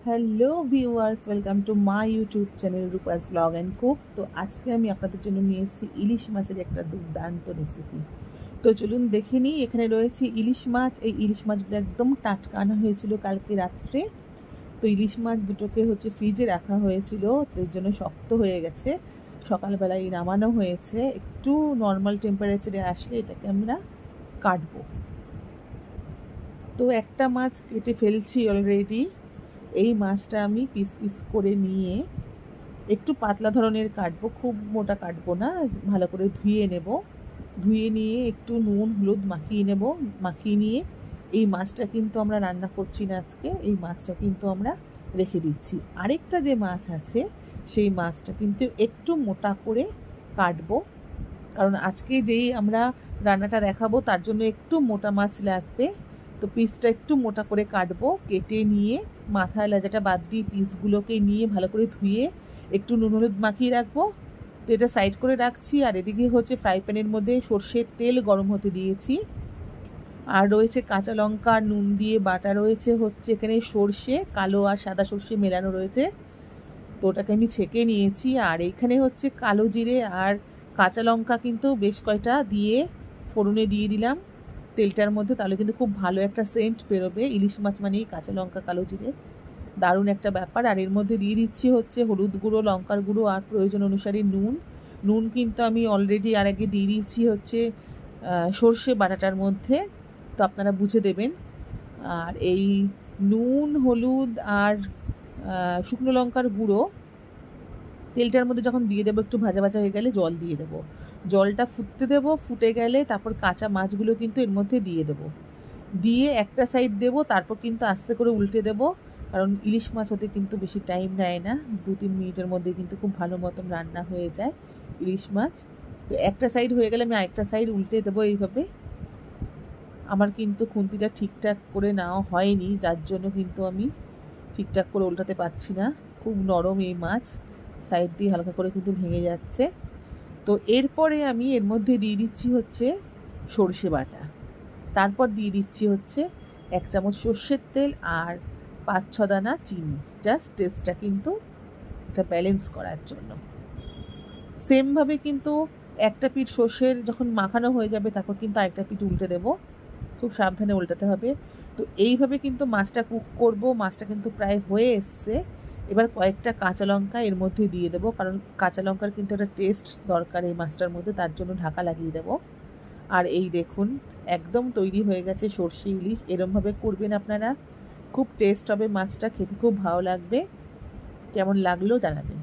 Hello viewers, welcome to my YouTube channel Rupa's blog and cook. তো আজকে আমি আপনাদের জন্য নিয়ে এসেছি ইলিশ মাছের একটা দুর্দান্ত রেসিপি। তো চলুন দেখে নিই। এখানে রয়েছে ইলিশ মাছ। এই ইলিশ মাছগুলো একদম টাটকা আনা হয়েছিল কালকে রাত্রে। তো ইলিশ মাছ দুটোকে ফ্রিজে রাখা হয়েছিল, তো এর জন্য শক্ত হয়ে গেছে। সকালবেলায় নামানো হয়েছে। একটু নর্মাল টেম্পারেচারে আসলে এটাকে আমরা কাটবো। তো একটা মাছ কেটে ফেলছি অলরেডি। এই মাছটা আমি পিস পিস করে নিয়ে একটু পাতলা ধরনের কাটবো, খুব মোটা কাটবো না। ভালো করে ধুয়ে নেব। ধুয়ে নিয়ে একটু নুন হলুদ মাখিয়ে নেব। মাখিয়ে নিয়ে এই মাছটা কিন্তু আমরা রান্না করছি না আজকে, এই মাছটা কিন্তু আমরা রেখে দিচ্ছি। আরেকটা যে মাছ আছে সেই মাছটা কিন্তু একটু মোটা করে কাটবো, কারণ আজকে যেই আমরা রান্নাটা দেখাবো তার জন্য একটু মোটা মাছ লাগবে। তো পিসটা একটু মোটা করে কাটবো। কেটে নিয়ে মাথায় লেজাটা বাদ দিয়ে পিসগুলোকে নিয়ে ভালো করে ধুয়ে একটু নুন হলুদ মাখিয়ে রাখবো। তো এটা সাইড করে রাখছি। আর এদিকে ফ্রাই প্যানের মধ্যে সর্ষের তেল গরম হতে দিয়েছি। আর রয়েছে কাঁচা লঙ্কা নুন দিয়ে বাটা রয়েছে, এখানে সর্ষে কালো আর সাদা সর্ষে মেলানো রয়েছে। তো ওটাকে আমি ছেঁকে নিয়েছি। আর এইখানে কালো জিরে আর কাঁচা লঙ্কা কিন্তু বেশ কয়টা দিয়ে ফোড়নে দিয়ে দিলাম তেলটার মধ্যে, তাহলে কিন্তু খুব ভালো একটা সেন্ট বেরোবে। ইলিশ মাছ মানেই কাঁচা লঙ্কা কালো জিরে, দারুণ একটা ব্যাপার। আর এর মধ্যে দিয়ে দিচ্ছি হলুদ গুঁড়ো, লঙ্কার গুঁড়ো আর প্রয়োজন অনুসারে নুন। নুন কিন্তু আমি অলরেডি আর আগে দিয়ে দিয়েছি সর্ষে বাটাটার মধ্যে, তো আপনারা বুঝে দেবেন। আর এই নুন হলুদ আর শুকনো লঙ্কার গুঁড়ো তেলটার মধ্যে যখন দিয়ে দেবো, একটু ভাজা ভাজা হয়ে গেলে জল দিয়ে দেবো। জলটা ফুটতে দেবো, ফুটে গেলে তারপর কাঁচা মাছগুলো কিন্তু এর মধ্যে দিয়ে দেবো। দিয়ে একটা সাইড দেবো, তারপর কিন্তু আস্তে করে উল্টে দেবো, কারণ ইলিশ মাছ হতে কিন্তু বেশি টাইম নেয় না। 2-3 মিনিটের মধ্যে কিন্তু খুব ভালো মতন রান্না হয়ে যায় ইলিশ মাছ। তো একটা সাইড হয়ে গেলে আমি আরেকটা সাইড উল্টে দেবো এইভাবে। আমার কিন্তু খুন্তিটা ঠিকঠাক করে নেওয়া হয়নি, যার জন্য কিন্তু আমি ঠিকঠাক করে উল্টাতে পারছি না। খুব নরম এই মাছ, সাইড দিয়ে হালকা করে কিন্তু ভেঙে যাচ্ছে। তো এরপরে আমি এর মধ্যে দিয়ে দিচ্ছি সর্ষে বাটা। তারপর দিয়ে দিচ্ছি 1 চামচ সর্ষের তেল আর 5-6 দানা চিনি, জাস্ট টেস্টটা কিন্তু এটা ব্যালেন্স করার জন্য। সেমভাবে কিন্তু একটা পিঠ সর্ষের যখন মাখানো হয়ে যাবে তারপর কিন্তু আরেকটা পিঠ উল্টে দেবো। খুব সাবধানে উল্টাতে হবে। তো এইভাবে কিন্তু মাছটা কুক করব। মাছটা কিন্তু প্রায় হয়ে এসছে। এবার কয়েকটা কাঁচা লঙ্কা এর মধ্যে দিয়ে দেবো, কারণ কাঁচা লঙ্কার কিন্তু একটা টেস্ট দরকার এই মাছটার মধ্যে, তার জন্য ঢাকা লাগিয়ে দেবো। আর এই দেখুন, একদম তৈরি হয়ে গেছে সর্ষে ইলিশ। এরমভাবে করবেন আপনারা, খুব টেস্ট হবে মাছটা, খেতে খুব ভালো লাগবে। কেমন লাগলো জানাবেন।